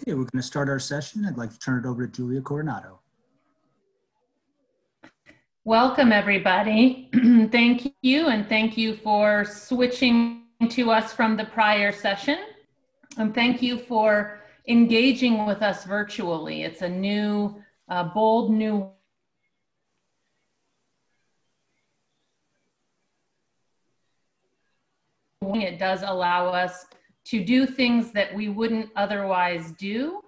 Okay, we're going to start our session. I'd like to turn it over to Julia Coronado. Welcome, everybody. Thank you, and thank you for switching to us from the prior session. And thank you for engaging with us virtually. It's a new, bold new it does allow us to do things that we wouldn't otherwise do.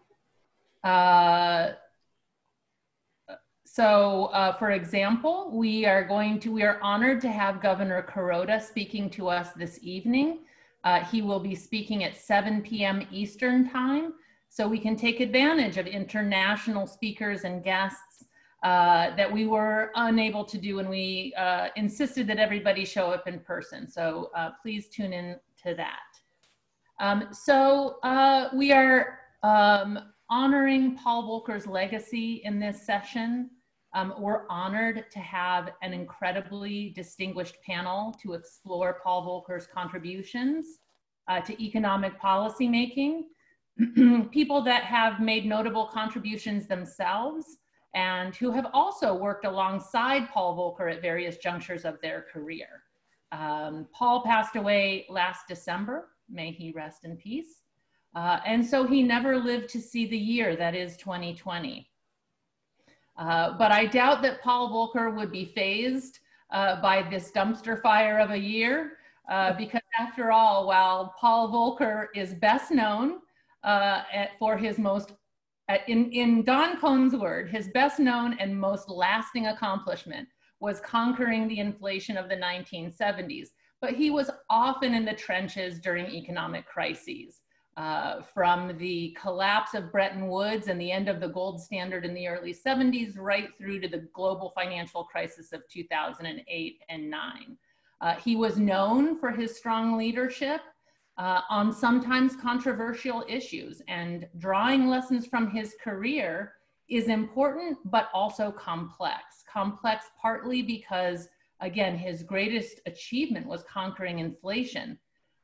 For example, we are honored to have Governor Kuroda speaking to us this evening. He will be speaking at 7 p.m. Eastern time, so we can take advantage of international speakers and guests that we were unable to do when we insisted that everybody show up in person. So please tune in to that. We are honoring Paul Volcker's legacy in this session. We're honored to have an incredibly distinguished panel to explore Paul Volcker's contributions to economic policy making, people that have made notable contributions themselves and who have also worked alongside Paul Volcker at various junctures of their career. Paul passed away last December. May he rest in peace. And so he never lived to see the year that is 2020. But I doubt that Paul Volcker would be fazed by this dumpster fire of a year, because after all, while Paul Volcker is best known for his most, in Don Kohn's word, his best known and most lasting accomplishment was conquering the inflation of the 1970s. But he was often in the trenches during economic crises. From the collapse of Bretton Woods and the end of the gold standard in the early 70s, right through to the global financial crisis of 2008 and 9. He was known for his strong leadership on sometimes controversial issues, and drawing lessons from his career is important, but also complex. Complex partly because, again, his greatest achievement was conquering inflation.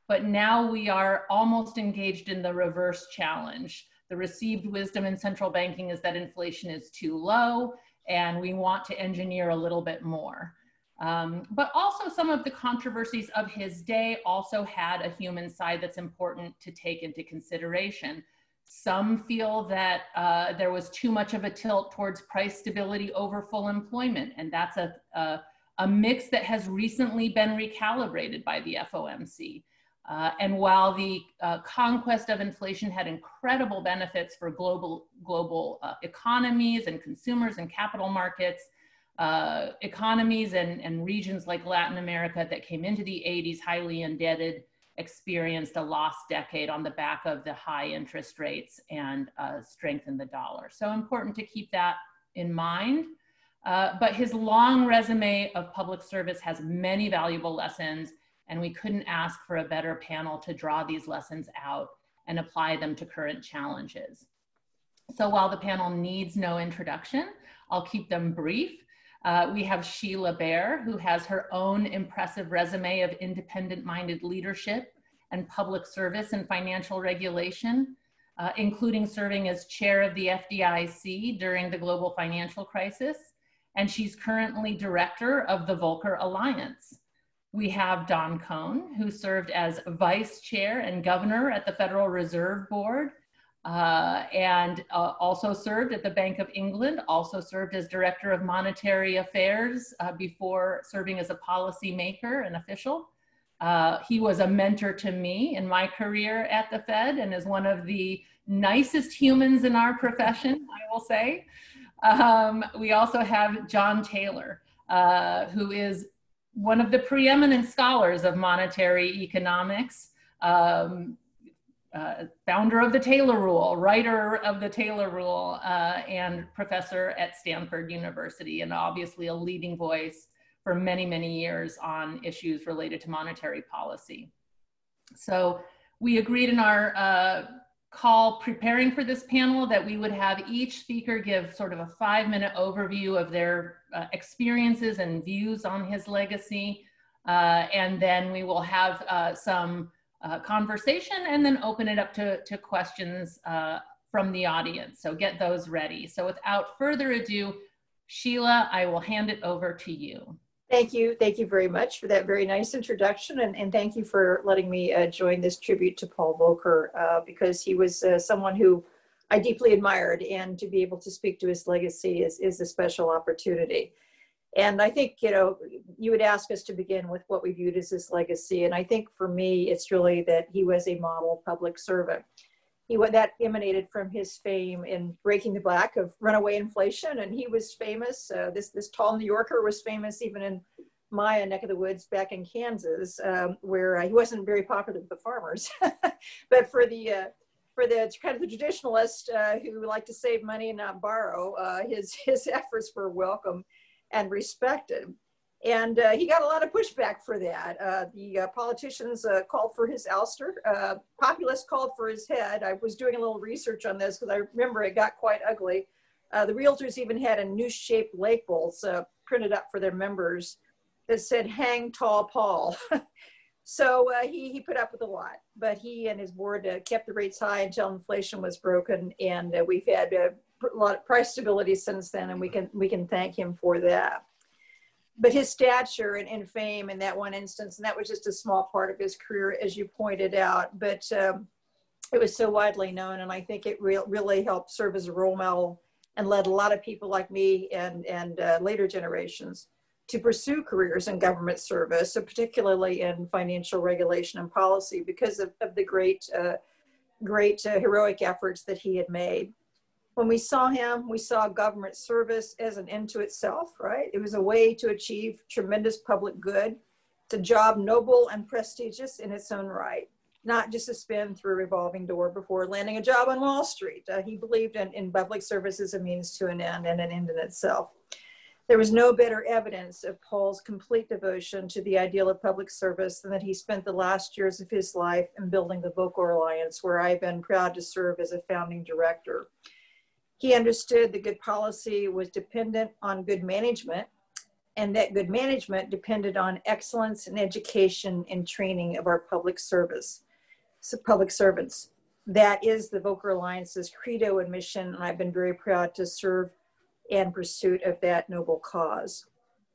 But now we are almost engaged in the reverse challenge. The received wisdom in central banking is that inflation is too low and we want to engineer a little bit more. But also some of the controversies of his day also had a human side that's important to take into consideration. Some feel that there was too much of a tilt towards price stability over full employment, and that's a mix that has recently been recalibrated by the FOMC. And while the conquest of inflation had incredible benefits for global economies and consumers and capital markets, economies and regions like Latin America that came into the 80s highly indebted experienced a lost decade on the back of the high interest rates and strength in the dollar. So important to keep that in mind. But his long resume of public service has many valuable lessons, and we couldn't ask for a better panel to draw these lessons out and apply them to current challenges. So while the panel needs no introduction, I'll keep them brief. We have Sheila Bair, who has her own impressive resume of independent-minded leadership and public service and financial regulation, including serving as chair of the FDIC during the global financial crisis. And she's currently director of the Volcker Alliance. We have Don Kohn, who served as vice chair and governor at the Federal Reserve Board, and also served at the Bank of England, also served as director of monetary affairs before serving as a policy maker and official. He was a mentor to me in my career at the Fed and is one of the nicest humans in our profession, I will say. We also have John Taylor, who is one of the preeminent scholars of monetary economics, founder of the Taylor Rule, writer of the Taylor Rule, and professor at Stanford University, and obviously a leading voice for many, many years on issues related to monetary policy. So we agreed in our preparing for this panel, that we would have each speaker give sort of a 5-minute overview of their experiences and views on his legacy. And then we will have some conversation and then open it up to questions from the audience. So get those ready. So without further ado, Sheila, I will hand it over to you. Thank you. Thank you very much for that very nice introduction. And thank you for letting me join this tribute to Paul Volcker, because he was someone who I deeply admired, and to be able to speak to his legacy is a special opportunity. And I think, you know, you would ask us to begin with what we viewed as his legacy. And I think for me, it's really that he was a model public servant. That emanated from his fame in breaking the back of runaway inflation. And he was famous, this tall New Yorker was famous even in my neck of the woods back in Kansas, where he wasn't very popular with the farmers. But for the kind of the traditionalist who like to save money and not borrow, his efforts were welcome and respected. And he got a lot of pushback for that. The politicians called for his ouster. Populists called for his head. I was doing a little research on this because I remember it got quite ugly. The realtors even had a noose-shaped labels printed up for their members that said, "Hang Tall Paul." So he put up with a lot, but he and his board kept the rates high until inflation was broken, and we've had a lot of price stability since then, and we can thank him for that. But his stature and fame in that one instance, and that was just a small part of his career, as you pointed out, but it was so widely known, and I think it really helped serve as a role model and led a lot of people like me and later generations to pursue careers in government service, so particularly in financial regulation and policy, because of the great heroic efforts that he had made. When we saw him, we saw government service as an end to itself, right? It was a way to achieve tremendous public good. It's a job noble and prestigious in its own right, not just a spin through a revolving door before landing a job on Wall Street. He believed in public service as a means to an end and an end in itself. There was no better evidence of Paul's complete devotion to the ideal of public service than that he spent the last years of his life in building the Volcker Alliance, where I've been proud to serve as a founding director. He understood that good policy was dependent on good management, and that good management depended on excellence in education and training of our public servants. That is the Volcker Alliance's credo and mission, and I've been very proud to serve in pursuit of that noble cause.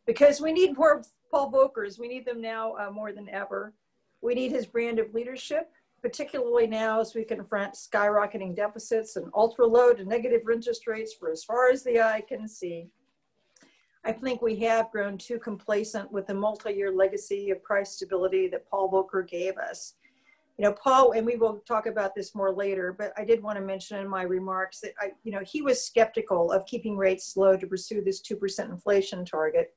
Because we need more Paul Volckers. We need them now more than ever. We need his brand of leadership, particularly now as we confront skyrocketing deficits and ultra-low to negative interest rates for as far as the eye can see. I think we have grown too complacent with the multi-year legacy of price stability that Paul Volcker gave us. You know, Paul, and we will talk about this more later, but I did want to mention in my remarks that he was skeptical of keeping rates low to pursue this 2% inflation target.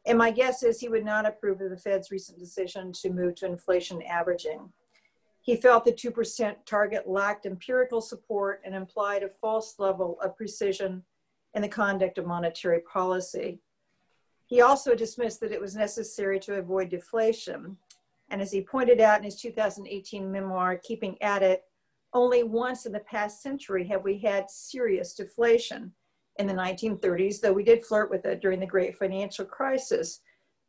And my guess is he would not approve of the Fed's recent decision to move to inflation averaging. He felt the 2% target lacked empirical support and implied a false level of precision in the conduct of monetary policy. He also dismissed that it was necessary to avoid deflation. And as he pointed out in his 2018 memoir, Keeping at It, only once in the past century have we had serious deflation. In the 1930s, though we did flirt with it during the Great Financial Crisis.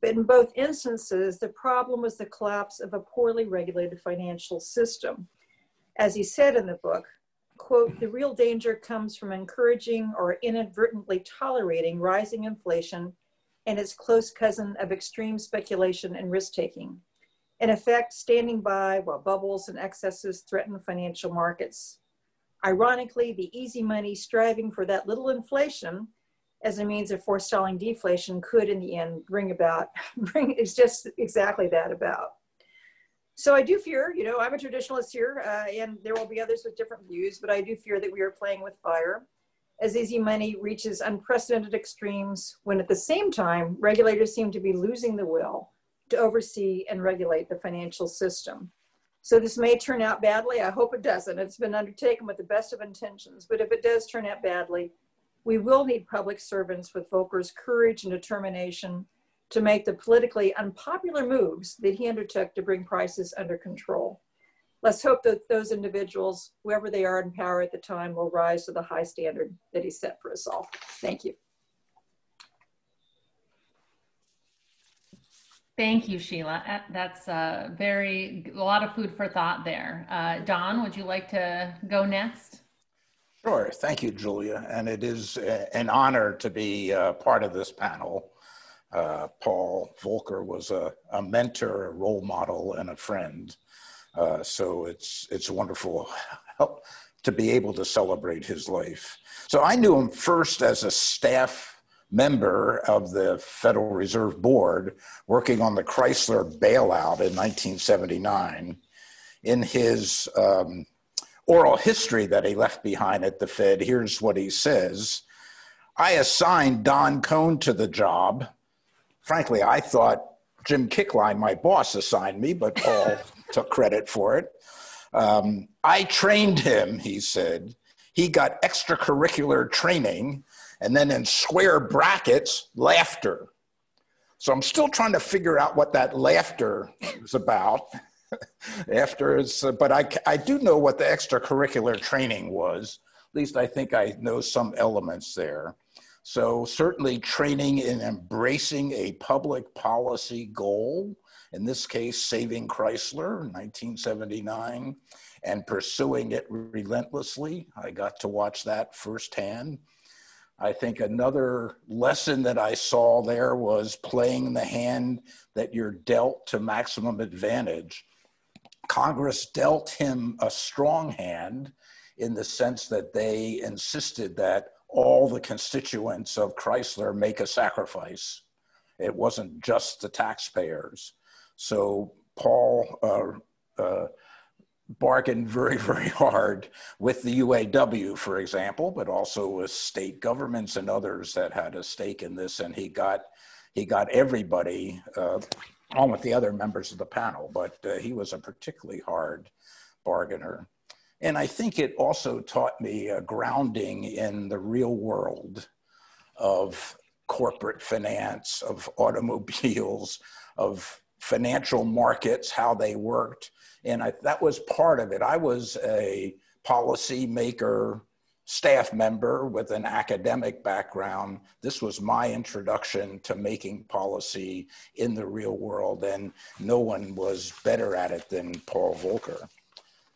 But in both instances, the problem was the collapse of a poorly regulated financial system. As he said in the book, quote, "The real danger comes from encouraging or inadvertently tolerating rising inflation and its close cousin of extreme speculation and risk-taking. In effect, standing by while bubbles and excesses threaten financial markets. Ironically, the easy money striving for that little inflation as a means of forestalling deflation could in the end it's just exactly that about." So I do fear, I'm a traditionalist here, and there will be others with different views, but I do fear that we are playing with fire as easy money reaches unprecedented extremes when at the same time, regulators seem to be losing the will to oversee and regulate the financial system. So this may turn out badly. I hope it doesn't. It's been undertaken with the best of intentions, but if it does turn out badly, we will need public servants with Volcker's courage and determination to make the politically unpopular moves that he undertook to bring prices under control. let's hope that those individuals, whoever they are in power at the time, will rise to the high standard that he set for us all. Thank you. Thank you, Sheila. That's a lot of food for thought there. Don, would you like to go next? Sure. Thank you, Julia. And it is an honor to be part of this panel. Paul Volcker was a mentor, a role model, and a friend. So it's wonderful to be able to celebrate his life. So I knew him first as a staff member of the Federal Reserve Board working on the Chrysler bailout in 1979. In his oral history that he left behind at the Fed, here's what he says. I assigned Don Kohn to the job. Frankly, I thought Jim Kickline, my boss, assigned me, but Paul took credit for it. I trained him, he said. He got extracurricular training, and then in square brackets, laughter. So I'm still trying to figure out what that laughter is about. But I do know what the extracurricular training was. At least I think I know some elements there. So certainly training in embracing a public policy goal, in this case, saving Chrysler in 1979, and pursuing it relentlessly. I got to watch that firsthand. I think another lesson that I saw there was playing the hand that you're dealt to maximum advantage. Congress dealt him a strong hand in the sense that they insisted that all the constituents of Chrysler make a sacrifice. It wasn't just the taxpayers. So Paul bargained very, very hard with the UAW, for example, but also with state governments and others that had a stake in this. And he got everybody, along with the other members of the panel, but he was a particularly hard bargainer. And I think it also taught me a grounding in the real world of corporate finance, of automobiles, of financial markets, how they worked. And that was part of it. I was a policymaker, staff member with an academic background. This was my introduction to making policy in the real world, and no one was better at it than Paul Volcker.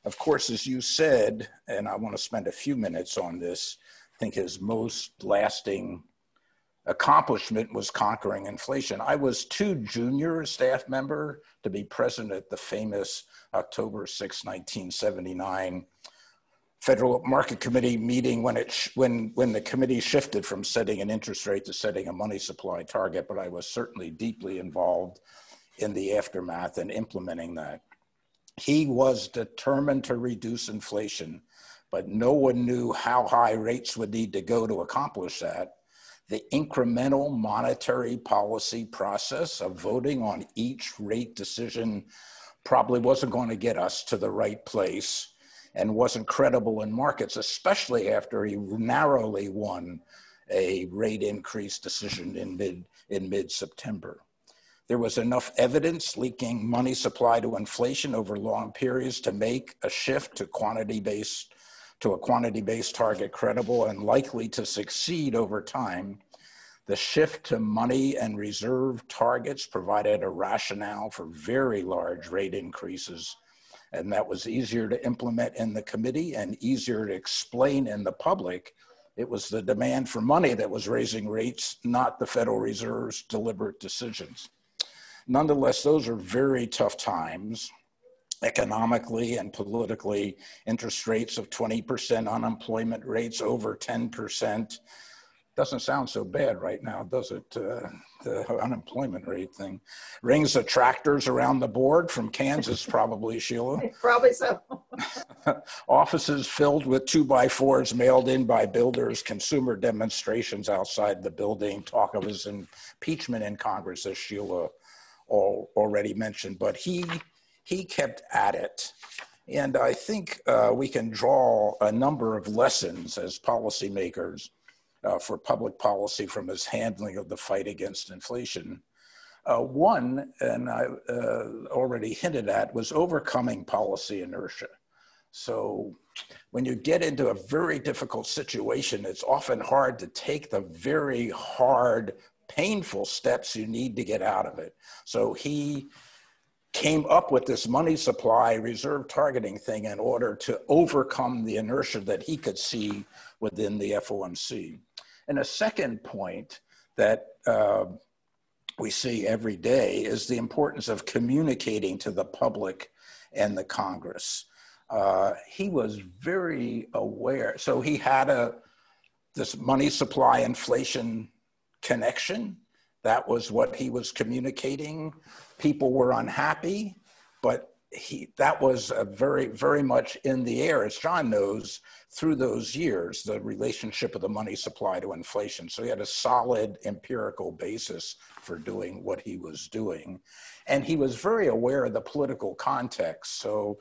Of course, as you said, and I want to spend a few minutes on this, I think his most lasting accomplishment was conquering inflation. I was too junior a staff member to be present at the famous October 6, 1979 Federal Market Committee meeting when the committee shifted from setting an interest rate to setting a money supply target, but I was certainly deeply involved in the aftermath and implementing that. He was determined to reduce inflation, but no one knew how high rates would need to go to accomplish that. The incremental monetary policy process of voting on each rate decision probably wasn't going to get us to the right place and wasn't credible in markets, especially after he narrowly won a rate increase decision in mid-September. There was enough evidence linking money supply to inflation over long periods to make a shift to a quantity-based target credible and likely to succeed over time. The shift to money and reserve targets provided a rationale for very large rate increases, and that was easier to implement in the committee and easier to explain in the public. It was the demand for money that was raising rates, not the Federal Reserve's deliberate decisions. Nonetheless, those are very tough times, economically and politically. Interest rates of 20%, unemployment rates over 10%. Doesn't sound so bad right now, does it? The unemployment rate thing. Rings of tractors around the board from Kansas, probably, Sheila. Probably so. Offices filled with 2x4s mailed in by builders, consumer demonstrations outside the building, talk of his impeachment in Congress, as Sheila already mentioned, but he kept at it. And I think we can draw a number of lessons as policymakers for public policy from his handling of the fight against inflation. One, and I already hinted at, was overcoming policy inertia. So when you get into a very difficult situation, it's often hard to take the very hard, painful steps you need to get out of it. So he came up with this money supply reserve targeting thing in order to overcome the inertia that he could see within the FOMC. And a second point that we see every day is the importance of communicating to the public and the Congress. He was very aware. So he had this money supply inflation connection. That was what he was communicating. People were unhappy, but that was very, very much in the air, as John knows, through those years, the relationship of the money supply to inflation. So he had a solid empirical basis for doing what he was doing. And he was very aware of the political context. So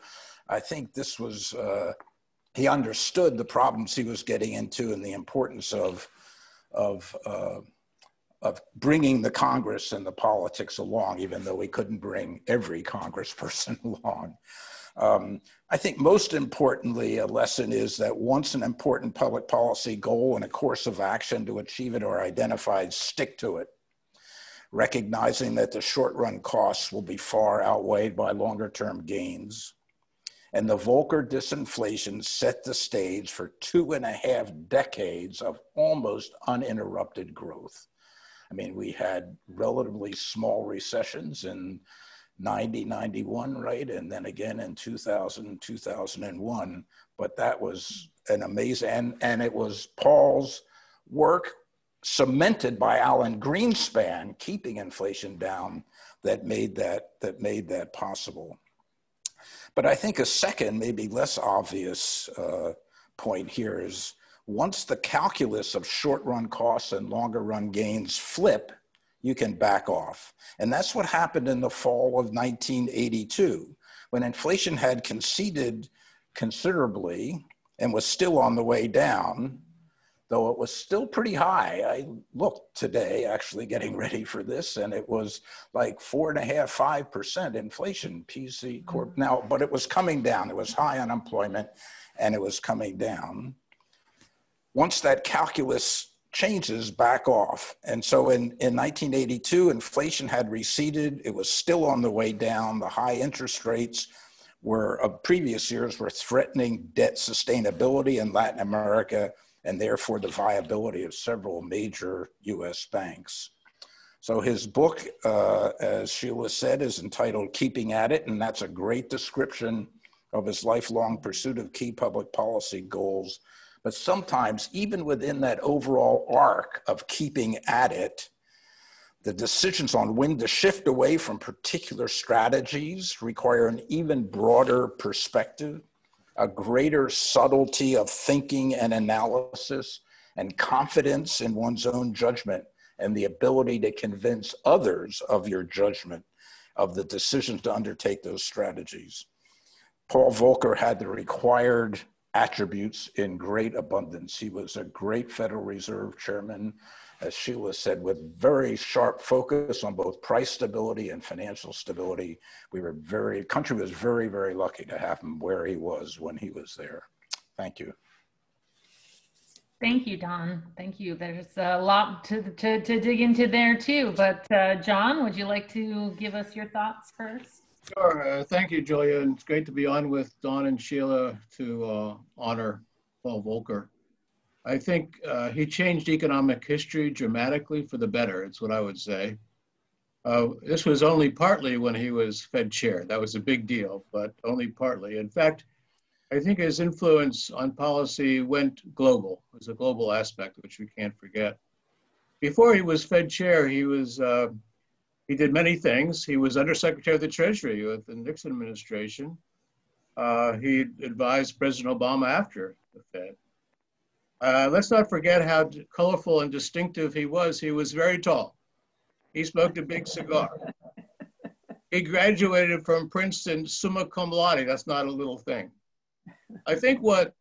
I think this was, he understood the problems he was getting into and the importance of bringing the Congress and the politics along, even though we couldn't bring every congressperson along. I think most importantly, a lesson is that once an important public policy goal and a course of action to achieve it are identified, stick to it, recognizing that the short-run costs will be far outweighed by longer-term gains. And the Volcker disinflation set the stage for 2.5 decades of almost uninterrupted growth. I mean, we had relatively small recessions in 90, 91, right? And then again in 2000, 2001. But that was an amazing, and it was Paul's work cemented by Alan Greenspan, keeping inflation down, that made that possible. But I think a second, maybe less obvious point here is, once the calculus of short-run costs and longer-run gains flip, you can back off. And that's what happened in the fall of 1982, when inflation had conceded considerably and was still on the way down, though it was still pretty high. I looked today, actually getting ready for this, and it was like 4.5%, 5% inflation, PC Corp. Now, but it was coming down. It was high unemployment, and it was coming down. Once that calculus changes, back off. And so in 1982, inflation had receded. It was still on the way down. The high interest rates of previous years were threatening debt sustainability in Latin America, and therefore the viability of several major US banks. So his book, as Sheila said, is entitled Keeping at It, and that's a great description of his lifelong pursuit of key public policy goals. But sometimes, even within that overall arc of keeping at it, the decisions on when to shift away from particular strategies require an even broader perspective, a greater subtlety of thinking and analysis, and confidence in one's own judgment, and the ability to convince others of your judgment of the decisions to undertake those strategies. Paul Volcker had the required attributes in great abundance. He was a great Federal Reserve chairman, as Sheila said, with very sharp focus on both price stability and financial stability. The country was very, very lucky to have him where he was when he was there. Thank you. Thank you, Don. Thank you. There's a lot to dig into there too, but John, would you like to give us your thoughts first? Sure. Thank you, Julia. And it's great to be on with Don and Sheila to honor Paul Volcker. I think he changed economic history dramatically for the better. It's what I would say. This was only partly when he was Fed chair. That was a big deal, but only partly. In fact, I think his influence on policy went global. It was a global aspect, which we can't forget. Before he was Fed chair, he did many things. He was Undersecretary of the Treasury with the Nixon administration. He advised President Obama after the Fed. Let's not forget how colorful and distinctive he was. He was very tall. He smoked a big cigar. He graduated from Princeton summa cum laude. That's not a little thing. I think what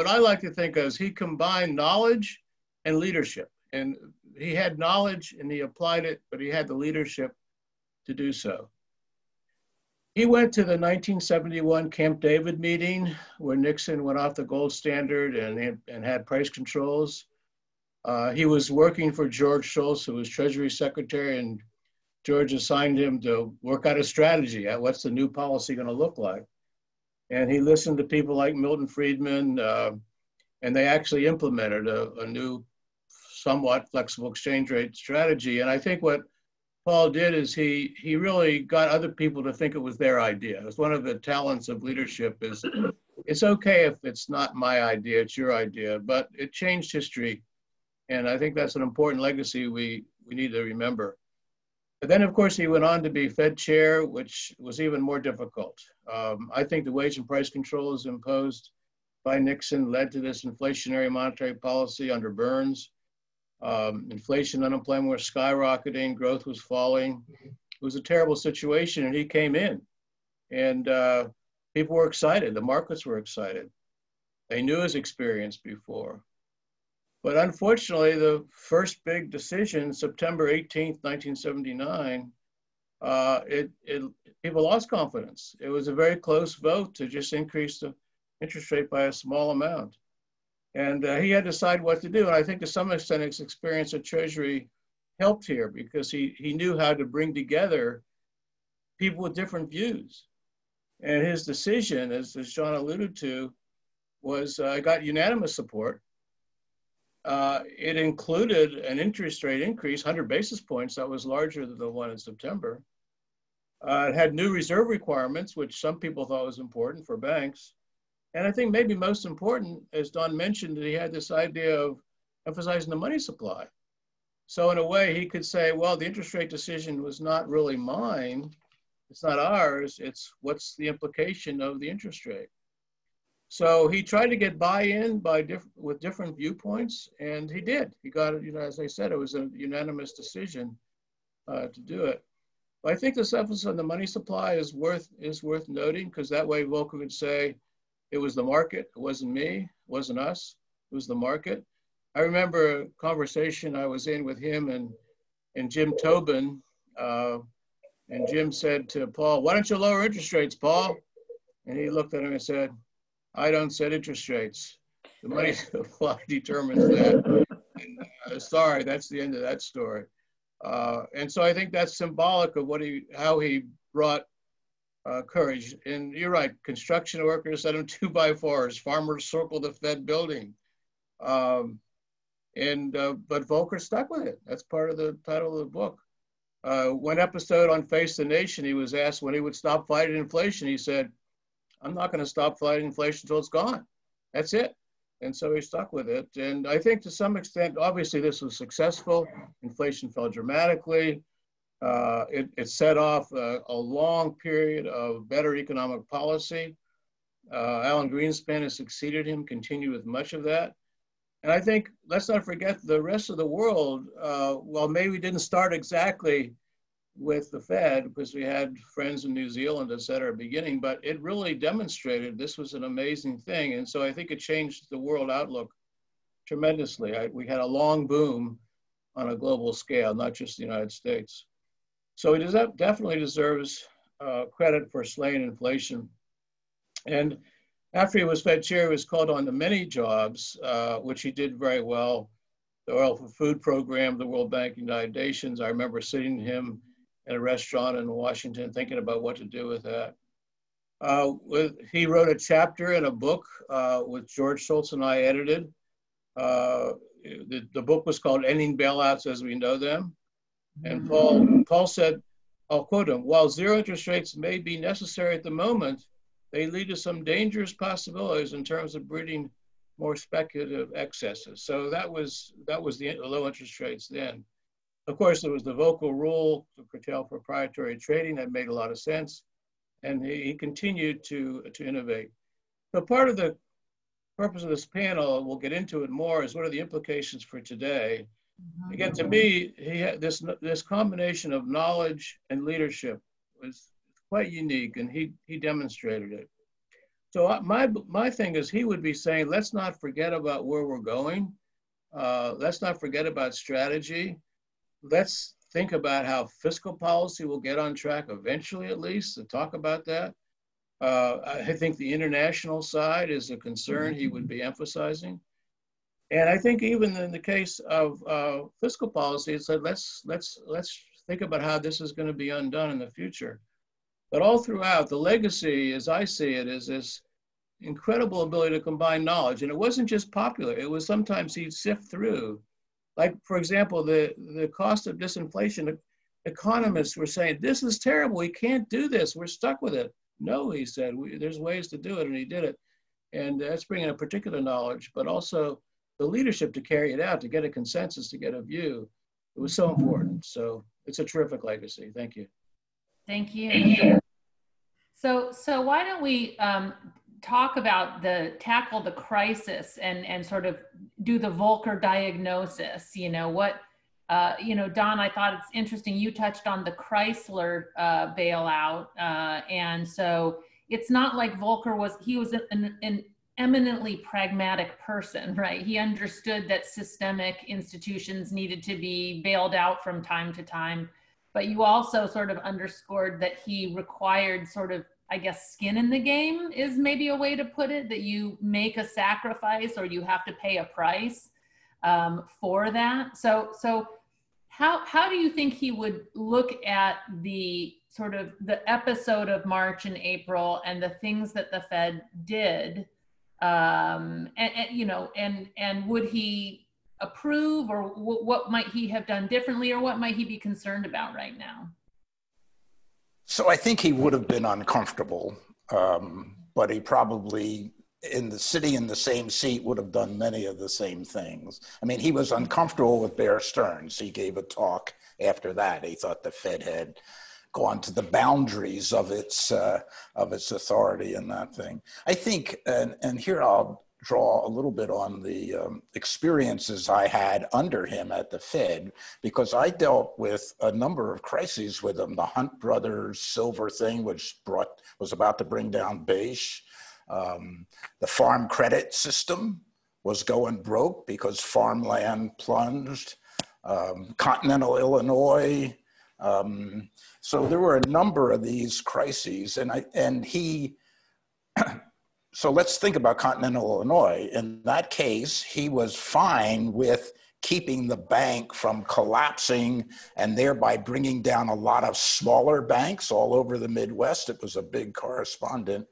I like to think of is he combined knowledge and leadership. And he had knowledge and he applied it, but he had the leadership to do so. He went to the 1971 Camp David meeting where Nixon went off the gold standard and had price controls. He was working for George Shultz, who was Treasury Secretary, and George assigned him to work out a strategy at what's the new policy going to look like. And he listened to people like Milton Friedman, and they actually implemented a new, somewhat flexible exchange rate strategy. And I think what Paul did is he really got other people to think it was their idea. It's one of the talents of leadership is it's okay if it's not my idea, it's your idea, but it changed history. And I think that's an important legacy we need to remember. But then, of course, he went on to be Fed chair, which was even more difficult. I think the wage and price controls imposed by Nixon led to this inflationary monetary policy under Burns. Inflation, unemployment was skyrocketing, growth was falling. It was a terrible situation, and he came in. And people were excited, the markets were excited. They knew his experience before. But unfortunately, the first big decision, September 18th, 1979, people lost confidence. It was a very close vote to just increase the interest rate by a small amount. And he had to decide what to do. And I think to some extent his experience at Treasury helped here because he knew how to bring together people with different views. And his decision, as John alluded to, was got unanimous support. It included an interest rate increase, 100 basis points, that was larger than the one in September. It had new reserve requirements, which some people thought was important for banks. And I think maybe most important, as Don mentioned, that he had this idea of emphasizing the money supply. So in a way, he could say, well, the interest rate decision was not really mine. It's not ours. It's what's the implication of the interest rate. So he tried to get buy-in with different viewpoints, and he did. He got it, as I said, it was a unanimous decision to do it. But I think this emphasis on the money supply is worth noting, because that way Volcker would say, it was the market, it wasn't me, it wasn't us, it was the market. I remember a conversation I was in with him and Jim Tobin, and Jim said to Paul, why don't you lower interest rates, Paul? And he looked at him and said, I don't set interest rates. The money supply determines that. And, sorry, that's the end of that story. And so I think that's symbolic of how he brought courage. And you're right, construction workers set them 2x4s, farmers circled the Fed building. But Volcker stuck with it. That's part of the title of the book. One episode on Face the Nation, he was asked when he would stop fighting inflation. He said, I'm not going to stop fighting inflation until it's gone. That's it. And so he stuck with it. And I think to some extent, obviously this was successful. Inflation fell dramatically. It set off a long period of better economic policy. Alan Greenspan has succeeded him, continued with much of that. And I think, let's not forget the rest of the world, well, maybe didn't start exactly with the Fed because we had friends in New Zealand, et cetera, at the beginning, but it really demonstrated this was an amazing thing. And so I think it changed the world outlook tremendously. We had a long boom on a global scale, not just the United States. So he definitely deserves credit for slaying inflation. And after he was Fed chair, he was called on to many jobs, which he did very well. The Oil for Food program, the World Bank United Nations. I remember sitting with him in a restaurant in Washington thinking about what to do with that. He wrote a chapter in a book which George Shultz and I edited. The book was called Ending Bailouts as We Know Them. And Paul said, I'll quote him, while zero interest rates may be necessary at the moment, they lead to some dangerous possibilities in terms of breeding more speculative excesses. So that was the low interest rates then. Of course, there was the Volcker rule to curtail proprietary trading. That made a lot of sense. And he continued to innovate. But part of the purpose of this panel, we'll get into it more, is what are the implications for today? Again, to me, he had this combination of knowledge and leadership was quite unique, and he demonstrated it. So my thing is, he would be saying, let's not forget about where we're going. Let's not forget about strategy. Let's think about how fiscal policy will get on track eventually, at least, to talk about that. I think the international side is a concern he would be emphasizing. And I think even in the case of fiscal policy, it said, let's think about how this is going to be undone in the future. But all throughout, the legacy, as I see it, is this incredible ability to combine knowledge. And it wasn't just popular. It was sometimes he'd sift through. Like, for example, the cost of disinflation, economists were saying, this is terrible. We can't do this. We're stuck with it. No, he said, there's ways to do it, and he did it. And that's bringing a particular knowledge, but also the leadership to carry it out, to get a consensus, to get a view. It was so important. So it's a terrific legacy. Thank you. Thank you. So why don't we talk about tackle the crisis and sort of do the Volcker diagnosis. You know, what, Don, I thought it's interesting. You touched on the Chrysler bailout. And so it's not like Volcker was an eminently pragmatic person, right? He understood that systemic institutions needed to be bailed out from time to time. But you also sort of underscored that he required sort of, I guess, skin in the game is maybe a way to put it, that you make a sacrifice or you have to pay a price for that. So how do you think he would look at the sort of the episode of March and April and the things that the Fed did, and would he approve, or what might he have done differently, or what might he be concerned about right now? So I think he would have been uncomfortable, but he probably, sitting in the same seat, would have done many of the same things. I mean, he was uncomfortable with Bear Stearns. He gave a talk after that. He thought the Fed had gone to the boundaries of its authority and that thing. I think, and here I'll draw a little bit on the experiences I had under him at the Fed, because I dealt with a number of crises with him. The Hunt brothers silver thing, which was about to bring down Bair. The farm credit system was going broke because farmland plunged. Continental Illinois. So there were a number of these crises, so let's think about Continental Illinois. In that case, he was fine with keeping the bank from collapsing and thereby bringing down a lot of smaller banks all over the Midwest. It was a big correspondent.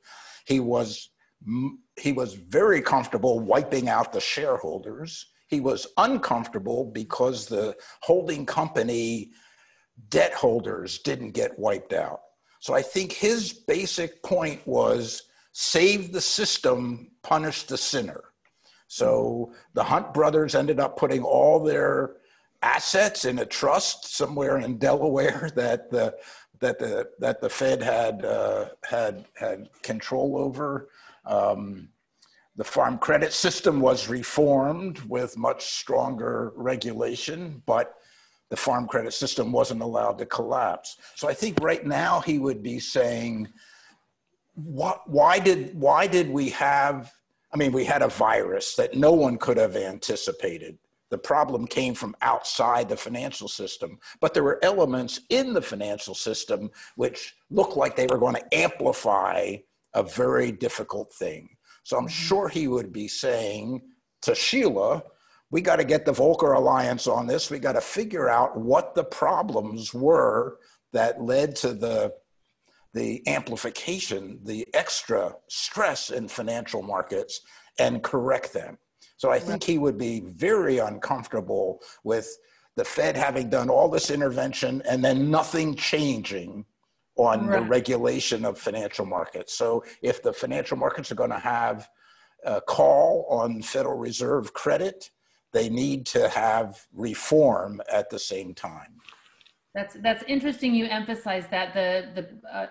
He was very comfortable wiping out the shareholders. He was uncomfortable because the holding company debt holders didn't get wiped out. So I think his basic point was, save the system, punish the sinner. So the Hunt brothers ended up putting all their assets in a trust somewhere in Delaware that the Fed had control over. The farm credit system was reformed with much stronger regulation, but the farm credit system wasn't allowed to collapse. So I think right now he would be saying, why did we have, we had a virus that no one could have anticipated. The problem came from outside the financial system, but there were elements in the financial system which looked like they were going to amplify a very difficult thing. So I'm sure he would be saying to Sheila, we got to get the Volcker Alliance on this. We got to figure out what the problems were that led to the amplification, the extra stress in financial markets, and correct them. So I think he would be very uncomfortable with the Fed having done all this intervention and then nothing changing on the regulation of financial markets. So if the financial markets are going to have a call on Federal Reserve credit, they need to have reform at the same time. That's interesting. You emphasize that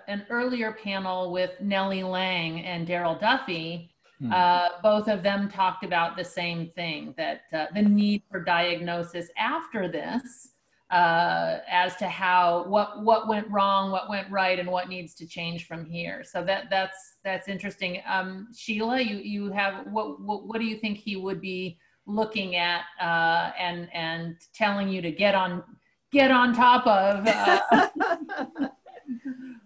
an earlier panel with Nellie Lang and Daryl Duffy, both of them talked about the same thing, that the need for diagnosis after this, as to what went wrong, what went right, and what needs to change from here. So that's interesting. Sheila, you have what do you think he would be looking at and telling you to get get on top of.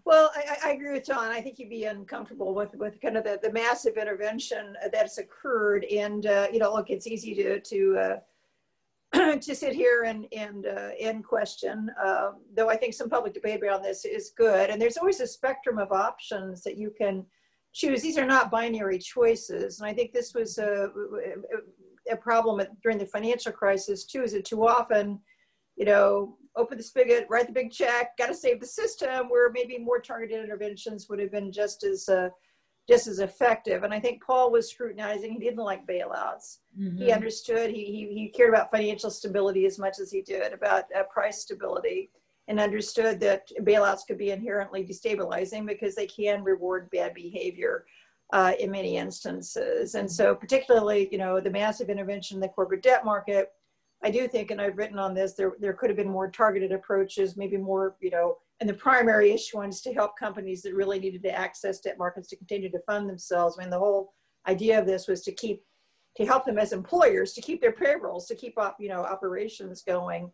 Well, I agree with John. I think he'd be uncomfortable with kind of the massive intervention that's occurred. And, you know, look, it's easy to sit here and question, though I think some public debate around this is good. And there's always a spectrum of options that you can choose. These are not binary choices. And I think this was a problem during the financial crisis too, is that too often, you know, open the spigot, write the big check, got to save the system, where maybe more targeted interventions would have been just as effective. And I think Paul was scrutinizing. He didn't like bailouts. Mm-hmm. He understood. He cared about financial stability as much as he did about price stability, and understood that bailouts could be inherently destabilizing because they can reward bad behavior in many instances. And so particularly, you know, the massive intervention in the corporate debt market, I do think, and I've written on this, there could have been more targeted approaches, maybe more, you know, and the primary issuance to help companies that really needed to access debt markets to continue to fund themselves. I mean, the whole idea of this was to help them as employers, to keep their payrolls, to keep up, you know, operations going.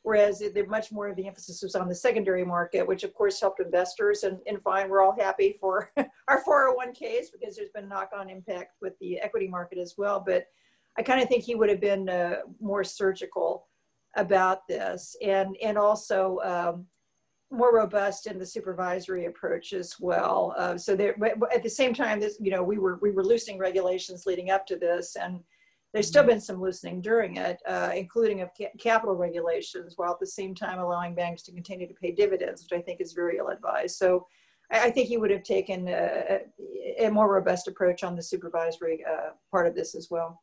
Whereas much more of the emphasis was on the secondary market, which of course helped investors. And fine, we're all happy for our 401ks because there's been knock-on impact with the equity market as well. But I kind of think he would have been more surgical about this, and also more robust in the supervisory approach as well. So there, at the same time, this, you know, we were loosening regulations leading up to this, and there's still been some loosening during it, including of capital regulations, while at the same time allowing banks to continue to pay dividends, which I think is very ill-advised. So I think he would have taken a more robust approach on the supervisory part of this as well.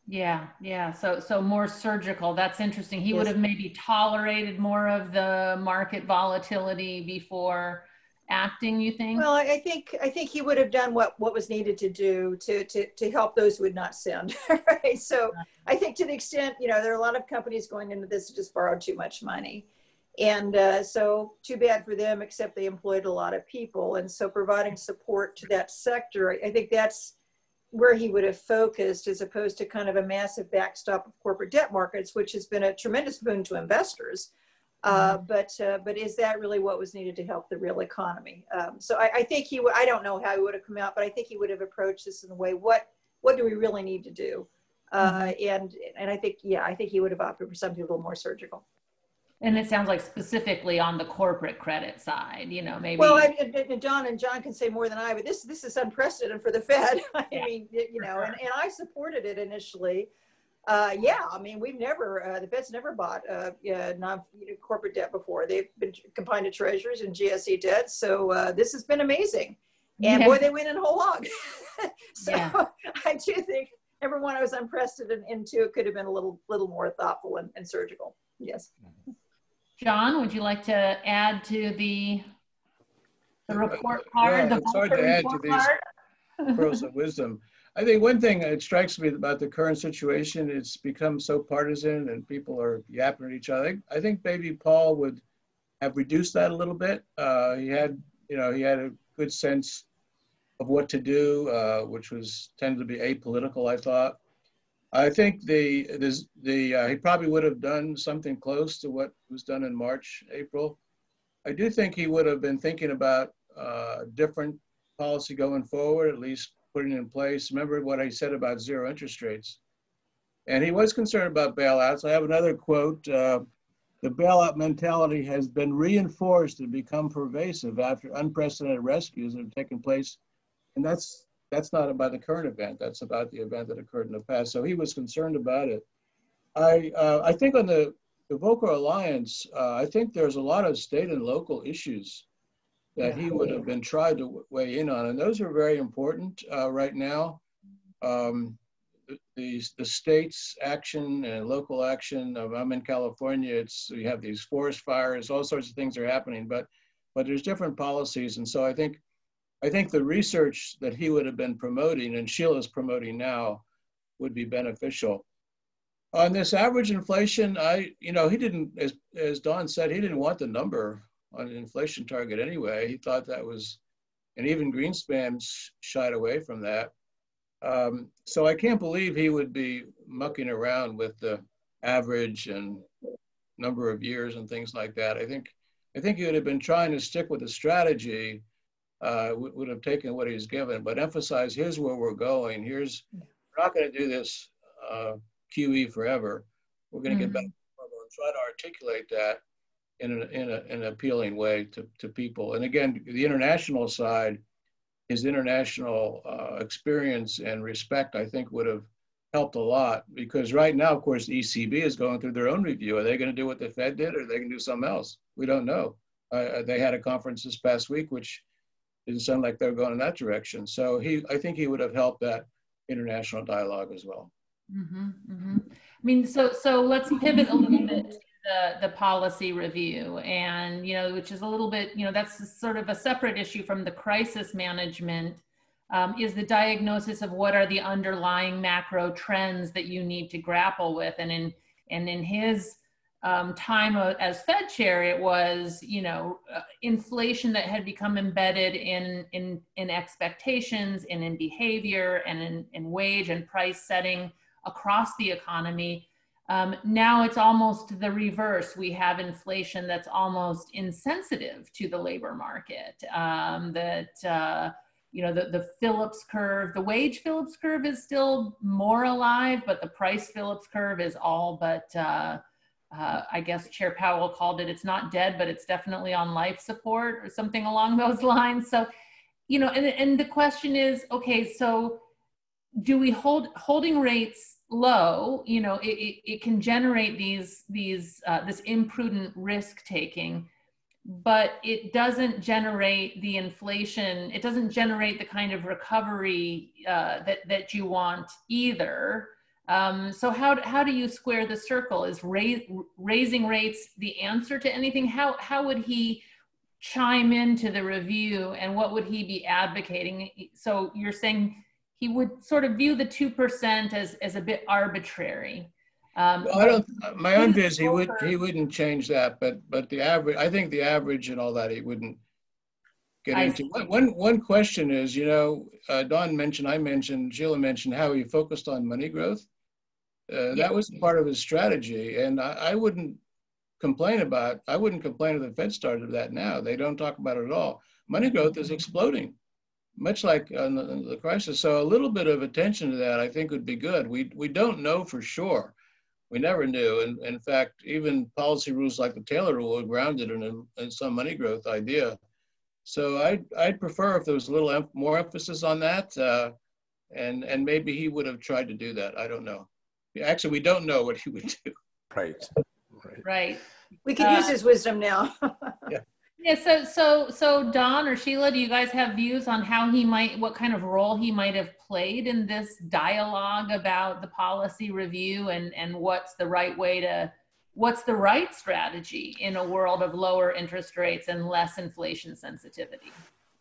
Yeah. So more surgical. That's interesting. He Yes. would have maybe tolerated more of the market volatility before acting, you think? Well, I think he would have done what was needed to do to help those who had not sinned. Right. So I think to the extent, you know, there are a lot of companies going into this that just borrowed too much money. And so too bad for them, except they employed a lot of people. And so providing support to that sector, I think that's where he would have focused, as opposed to kind of a massive backstop of corporate debt markets, which has been a tremendous boon to investors. But is that really what was needed to help the real economy? So I think I don't know how he would have come out, but I think he would have approached this in the way, what do we really need to do? And I think, yeah, I think he would have opted for something a little more surgical. And it sounds like specifically on the corporate credit side, you know, maybe. Well, John can say more than I, but this is unprecedented for the Fed. I mean, you know, and I supported it initially. Yeah, I mean, we've never, the Fed's never bought corporate debt before. They've been confined to treasuries and GSE debt. So this has been amazing. And boy, they went in whole hog. So I do think, number one, I was unprecedented, and two, it could have been a little more thoughtful and surgical. Yes. John, would you like to add to the report card? It's hard to add to these pearls of wisdom. I think one thing that strikes me about the current situation, it's become so partisan and people are yapping at each other. I think maybe Paul would have reduced that a little bit. He had a good sense of what to do, which tended to be apolitical, I thought. I think he probably would have done something close to what was done in March, April. I do think he would have been thinking about different policy going forward, at least putting in place. Remember what I said about zero interest rates. And he was concerned about bailouts. I have another quote. The bailout mentality has been reinforced and become pervasive after unprecedented rescues that have taken place. And that's not about the current event. That's about the event that occurred in the past. So he was concerned about it. I think on the Volcker Alliance, I think there's a lot of state and local issues that he would have been tried to weigh in on. And those are very important right now. The state's action and local action. I'm in California. We have these forest fires, all sorts of things are happening, but there's different policies. And so I think the research that he would have been promoting, and Sheila is promoting now, would be beneficial. On this average inflation, he didn't, as Dawn said, he didn't want the number on an inflation target anyway. He thought that was, and even Greenspan shied away from that. So I can't believe he would be mucking around with the average and number of years and things like that. I think he would have been trying to stick with the strategy, would have taken what he's given, but emphasize, here's where we're going. We're not going to do this QE forever. We're going to get back to normal and try to articulate that in an appealing way to people. And again, the international side, his international experience and respect, I think, would have helped a lot, because right now, of course, the ECB is going through their own review. Are they going to do what the Fed did, or are they going to do something else? We don't know. They had a conference this past week, which didn't sound like they're going in that direction. So I think he would have helped that international dialogue as well. I mean, so let's pivot a little bit to the policy review, and, you know, which is a little bit, you know, that's sort of a separate issue from the crisis management, is the diagnosis of what are the underlying macro trends that you need to grapple with. And in his time as Fed chair, it was, you know, inflation that had become embedded in expectations and in behavior and in wage and price setting across the economy. Now it's almost the reverse. We have inflation that's almost insensitive to the labor market. You know, the Phillips curve, the wage Phillips curve is still more alive, but the price Phillips curve is all but, I guess Chair Powell called it, it's not dead, but it's definitely on life support or something along those lines. So, you know, and the question is, okay, so do we holding rates low, you know, it can generate this imprudent risk taking, but it doesn't generate the inflation. It doesn't generate the kind of recovery that you want either. So how do you square the circle? Is raising rates the answer to anything? How would he chime into the review, and what would he be advocating? So you're saying he would sort of view the 2% as a bit arbitrary. Well, my own view is he wouldn't change that, but the average, I think the average and all that he wouldn't get into. One question is, you know, Don mentioned, I mentioned, Sheila mentioned how he focused on money growth. That was part of his strategy, and I wouldn't complain if the Fed started that now. They don't talk about it at all. Money growth is exploding, much like the crisis. So a little bit of attention to that, I think, would be good. We don't know for sure. We never knew. And in fact, even policy rules like the Taylor rule are grounded in some money growth idea. So I'd prefer if there was a little more emphasis on that, and maybe he would have tried to do that. I don't know. Actually, we don't know what he would do. Right. We could use his wisdom now. Yeah. So Don or Sheila, do you guys have views on how what kind of role he might have played in this dialogue about the policy review, and what's the right strategy in a world of lower interest rates and less inflation sensitivity?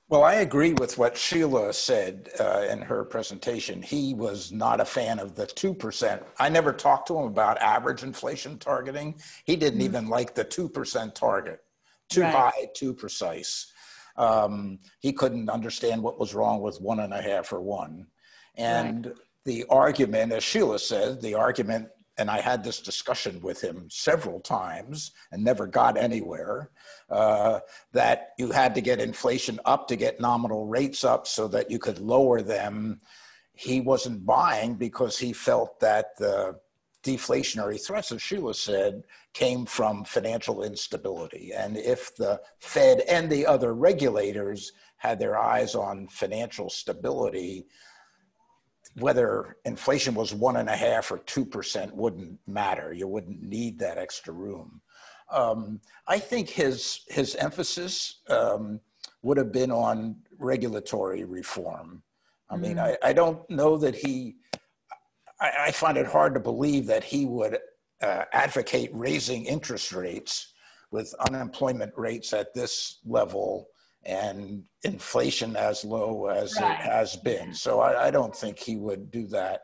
Well, I agree with what Sheila said in her presentation. He was not a fan of the 2%. I never talked to him about average inflation targeting. He didn't even like the 2% target. Too high, too precise. He couldn't understand what was wrong with 1.5 or 1. And the argument, as Sheila said, and I had this discussion with him several times and never got anywhere, that you had to get inflation up to get nominal rates up so that you could lower them. He wasn't buying because he felt that the deflationary threats, as Sheila said, came from financial instability. And if the Fed and the other regulators had their eyes on financial stability, whether inflation was 1.5 or 2% wouldn't matter. You wouldn't need that extra room. I think his emphasis would have been on regulatory reform. I mean, I don't know that I find it hard to believe that he would advocate raising interest rates with unemployment rates at this level and inflation as low as it has been. So I don't think he would do that.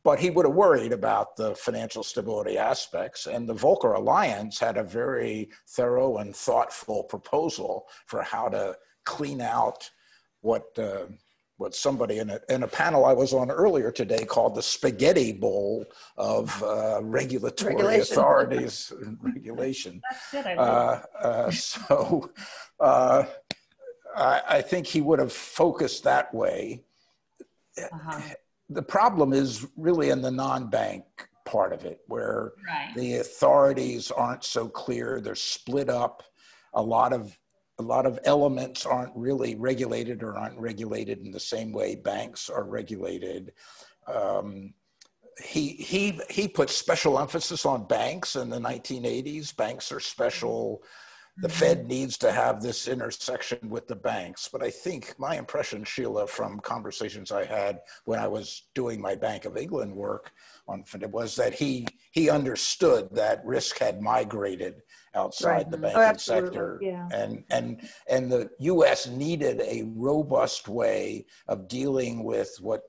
But he would have worried about the financial stability aspects. And the Volcker Alliance had a very thorough and thoughtful proposal for how to clean out what what somebody in a panel I was on earlier today called the spaghetti bowl of regulatory authorities and regulation. That's good. I think he would have focused that way. The problem is really in the non-bank part of it, where the authorities aren't so clear. They're split up. A lot of elements aren't really regulated or aren't regulated in the same way banks are regulated. He put special emphasis on banks in the 1980s. Banks are special. The Fed needs to have this intersection with the banks. But I think my impression, Sheila, from conversations I had when I was doing my Bank of England work on was that he understood that risk had migrated outside the banking sector. Yeah. And the US needed a robust way of dealing with what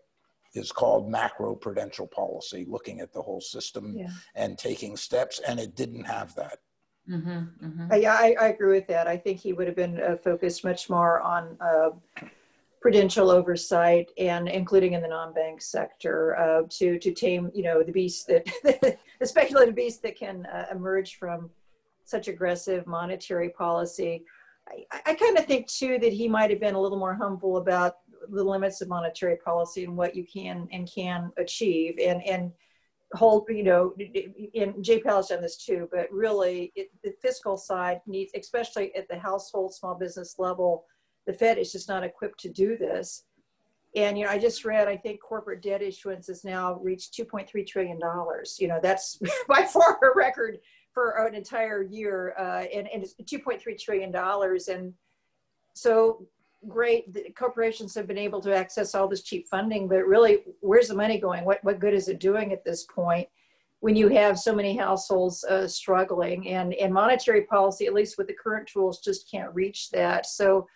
is called macro-prudential policy, looking at the whole system and taking steps, and it didn't have that. Yeah, I agree with that. I think he would have been focused much more on prudential oversight, and including in the non-bank sector, to tame, the beast that the speculative beast that can emerge from such aggressive monetary policy. I kind of think too that he might have been a little more humble about the limits of monetary policy and what you can and can achieve, and hold, and Jay Powell's done this too, but really the fiscal side needs, especially at the household small business level, the Fed is just not equipped to do this. And, I just read, I think corporate debt issuance has now reached $2.3 trillion. That's by far a record for an entire year, and it's $2.3 trillion. And so great, the corporations have been able to access all this cheap funding, but really, where's the money going? What good is it doing at this point when you have so many households struggling? And monetary policy, at least with the current tools, just can't reach that. So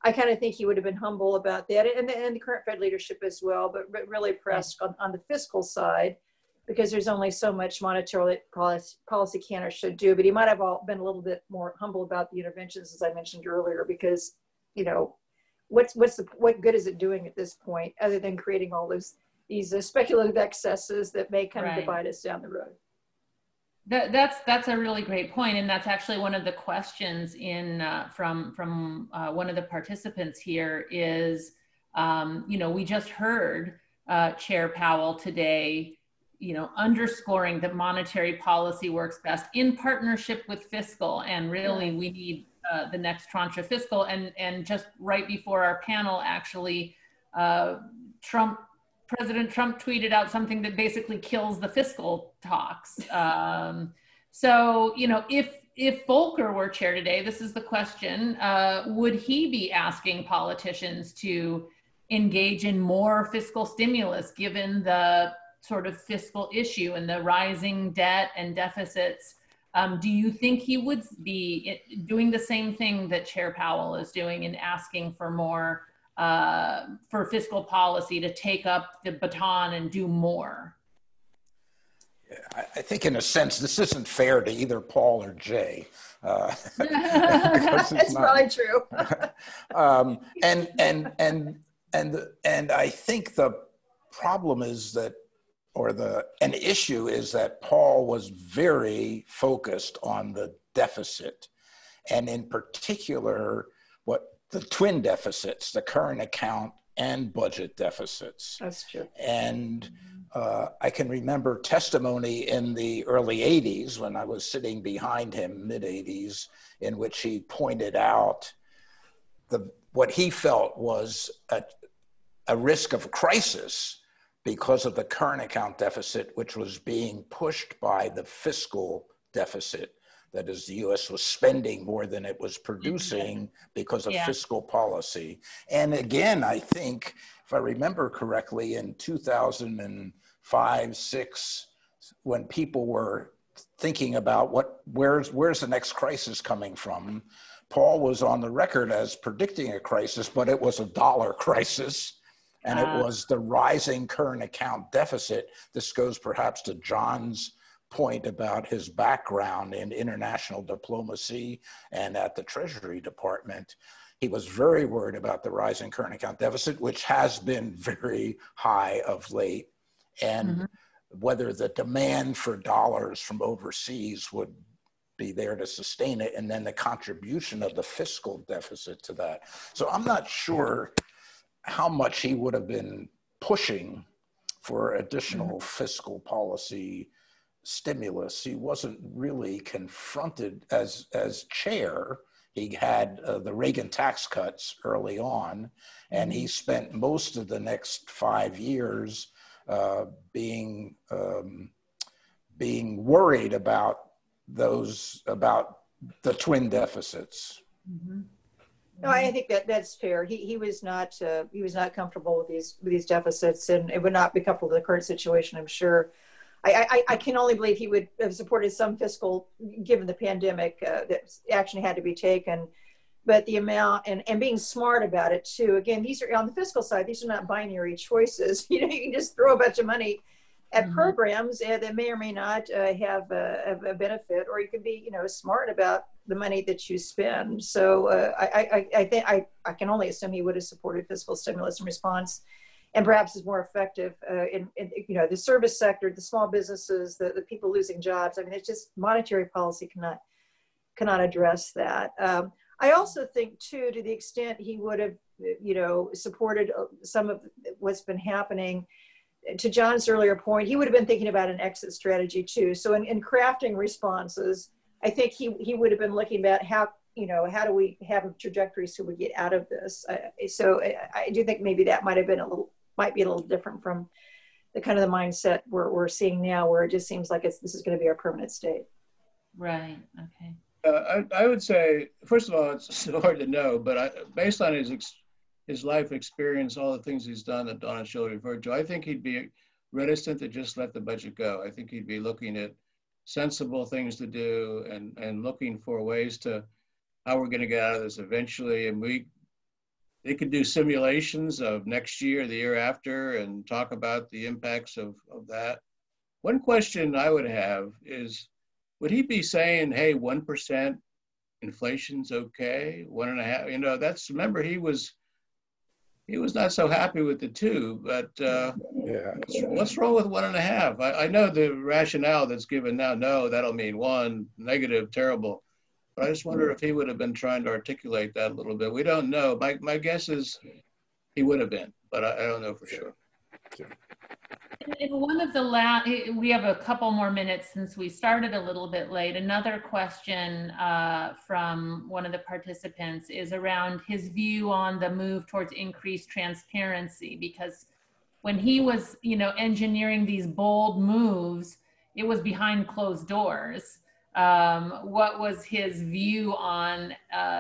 I kind of think he would have been humble about that, and the current Fed leadership as well, but really pressed on the fiscal side, because there's only so much monetary policy can or should do. But he might have been a little bit more humble about the interventions, as I mentioned earlier, because, what good is it doing at this point, other than creating all these speculative excesses that may kind of divide us down the road? That's a really great point, and that's actually one of the questions from one of the participants here is, we just heard Chair Powell today, underscoring that monetary policy works best in partnership with fiscal, and really we need the next tranche of fiscal. And just right before our panel, actually, President Trump tweeted out something that basically kills the fiscal talks. So, if Volcker were chair today, this is the question, would he be asking politicians to engage in more fiscal stimulus, given the sort of fiscal issue and the rising debt and deficits? Do you think he would be doing the same thing that Chair Powell is doing and asking for more for fiscal policy to take up the baton and do more? Yeah, I think in a sense, this isn't fair to either Paul or Jay. That's probably true. And I think the problem is that, an issue is that Paul was very focused on the deficit, and in particular, the twin deficits, the current account and budget deficits. That's true. And I can remember testimony in the early 80s when I was sitting behind him, mid 80s, in which he pointed out what he felt was a risk of crisis because of the current account deficit, which was being pushed by the fiscal deficit. That is, the US was spending more than it was producing because of fiscal policy. And again, I think, if I remember correctly, in 2005, 6, when people were thinking about where's the next crisis coming from, Paul was on the record as predicting a crisis, but it was a dollar crisis. And it was the rising current account deficit. This goes perhaps to John's point about his background in international diplomacy and at the Treasury Department. He was very worried about the rising current account deficit, which has been very high of late, and whether the demand for dollars from overseas would be there to sustain it, and then the contribution of the fiscal deficit to that. So I'm not sure how much he would have been pushing for additional fiscal policy stimulus. He wasn't really confronted as chair. He had the Reagan tax cuts early on, and he spent most of the next 5 years being worried about the twin deficits. No, I think that's fair. He was not comfortable with these deficits, and it would not be comfortable with the current situation, I'm sure. I can only believe he would have supported some fiscal, given the pandemic, that action had to be taken. But the amount, and being smart about it too. Again, these are on the fiscal side. These are not binary choices. You can just throw a bunch of money at programs that may or may not have a benefit, or you can be, smart about the money that you spend. So I think I can only assume he would have supported fiscal stimulus in response, and perhaps is more effective in the service sector, the small businesses, the people losing jobs. I mean, it's just monetary policy cannot address that. I also think too, to the extent he would have, supported some of what's been happening, to John's earlier point, he would have been thinking about an exit strategy too. So in crafting responses, I think he would have been looking at how do we have a trajectory so we get out of this. So I do think maybe that might be a little different from the kind of the mindset we're seeing now, where it just seems like this is going to be our permanent state. Right. Okay. I would say, first of all, it's hard to know, but based on his life experience, all the things he's done that Don and Sheila referred to, I think he'd be reticent to just let the budget go. I think he'd be looking at sensible things to do and looking for ways to how we're going to get out of this eventually. And they could do simulations of next year, the year after, and talk about the impacts of that. One question I would have is, would he be saying, hey, 1% inflation's okay, 1.5%? Remember, he was not so happy with the 2, but what's wrong with 1.5? I know the rationale that's given now, no, that'll mean 1, negative, terrible. But I just wonder if he would have been trying to articulate that a little bit. We don't know. My guess is he would have been, but I don't know for sure. In one of the we have a couple more minutes since we started a little bit late. Another question from one of the participants is around his view on the move towards increased transparency, because when he was, engineering these bold moves, it was behind closed doors. What was his view on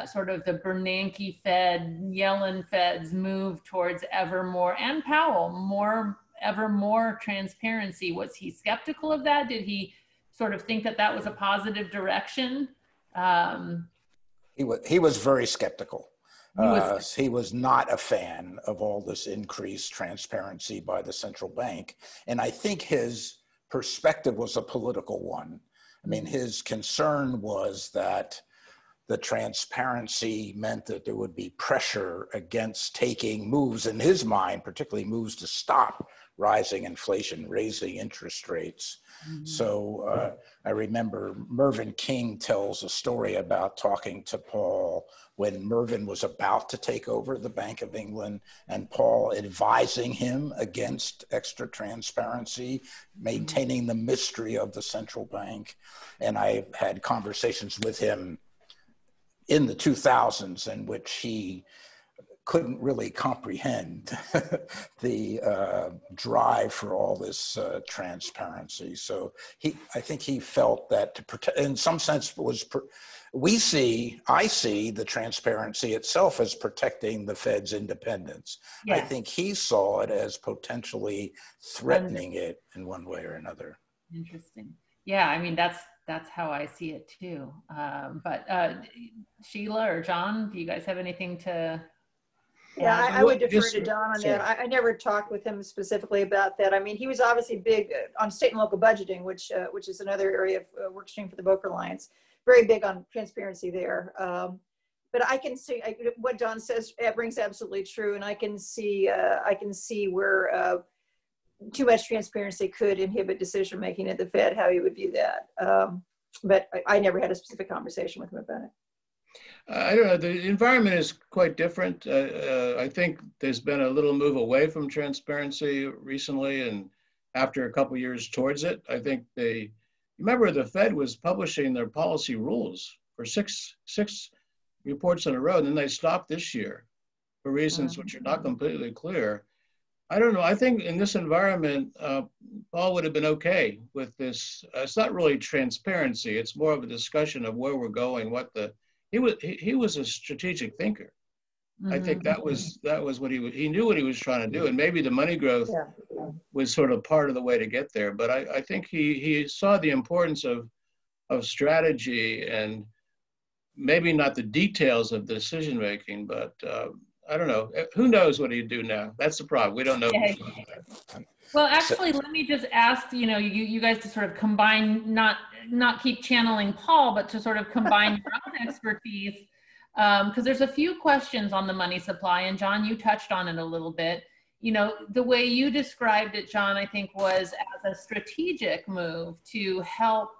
sort of the Bernanke-fed, Yellen-fed's move towards ever more, and Powell, ever more transparency? Was he skeptical of that? Did he sort of think that was a positive direction? He was very skeptical. He was not a fan of all this increased transparency by the central bank. And I think his perspective was a political one. I mean, his concern was that the transparency meant that there would be pressure against taking moves, in his mind, particularly moves to stop rising inflation, raising interest rates. So I remember Mervyn King tells a story about talking to Paul when Mervyn was about to take over the Bank of England, and Paul advising him against extra transparency, maintaining the mystery of the central bank. And I had conversations with him in the 2000s in which he couldn't really comprehend the drive for all this transparency. So I think he felt that to protect, in some sense, I see the transparency itself as protecting the Fed's independence. Yeah. I think he saw it as potentially threatening it in one way or another. Interesting. Yeah, I mean, that's how I see it too. But Sheila or John, do you guys have anything to? Yeah, I would defer to Don on that. I never talked with him specifically about that. I mean, he was obviously big on state and local budgeting, which is another area of work stream for the Volcker Alliance. Very big on transparency there. but I can see what Don says rings absolutely true, and I can see where too much transparency could inhibit decision making at the Fed. How he would view that, but I never had a specific conversation with him about it. I don't know. The environment is quite different. I think there's been a little move away from transparency recently, and after a couple of years towards it, I think remember the Fed was publishing their policy rules for six reports in a row, and then they stopped this year for reasons which are not completely clear. I don't know. I think in this environment, Paul would have been okay with this. It's not really transparency. It's more of a discussion of where we're going, he was a strategic thinker. I think that was what he knew what he was trying to do, and maybe the money growth was sort of part of the way to get there. But I think he saw the importance of strategy, and maybe not the details of decision making. But I don't know. Who knows what he'd do now? That's the problem. We don't know. Yeah. Well, actually, let me just ask, you guys to sort of combine, not keep channeling Paul, but to sort of combine your own expertise, because there's a few questions on the money supply, and John, you touched on it a little bit. The way you described it, John, I think was as a strategic move to help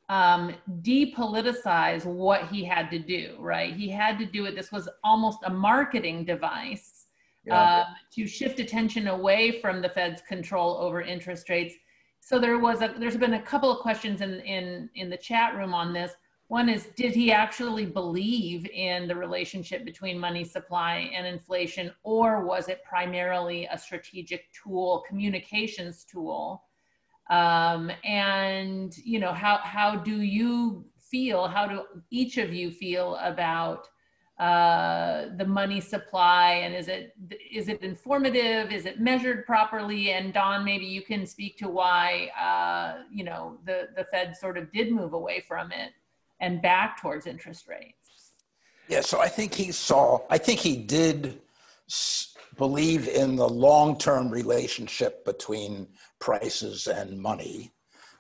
depoliticize what he had to do, right? He had to do it. This was almost a marketing device. To shift attention away from the Fed's control over interest rates. So there's been a couple of questions in the chat room on this. One is, did he actually believe in the relationship between money supply and inflation, or was it primarily a strategic tool, communications tool? And how do you feel? How do each of you feel about the money supply, and is it informative? Is it measured properly? And Don, maybe you can speak to why the Fed sort of did move away from it and back towards interest rates. Yeah, so I think he did believe in the long-term relationship between prices and money.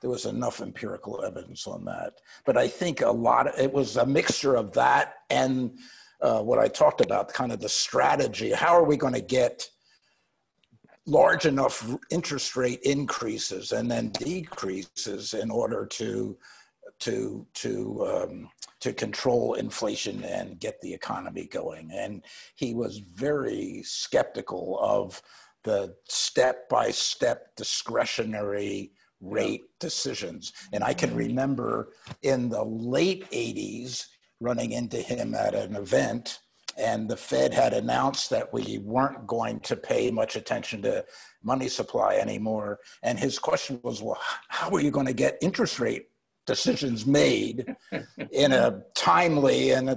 There was enough empirical evidence on that, but I think it was a mixture of that and what I talked about, kind of the strategy. How are we going to get large enough interest rate increases and then decreases in order to control inflation and get the economy going? And he was very skeptical of the step-by-step discretionary rate decisions. And I can remember in the late 80s, running into him at an event, and the Fed had announced that we weren't going to pay much attention to money supply anymore. And his question was, well, how are you going to get interest rate decisions made in a timely and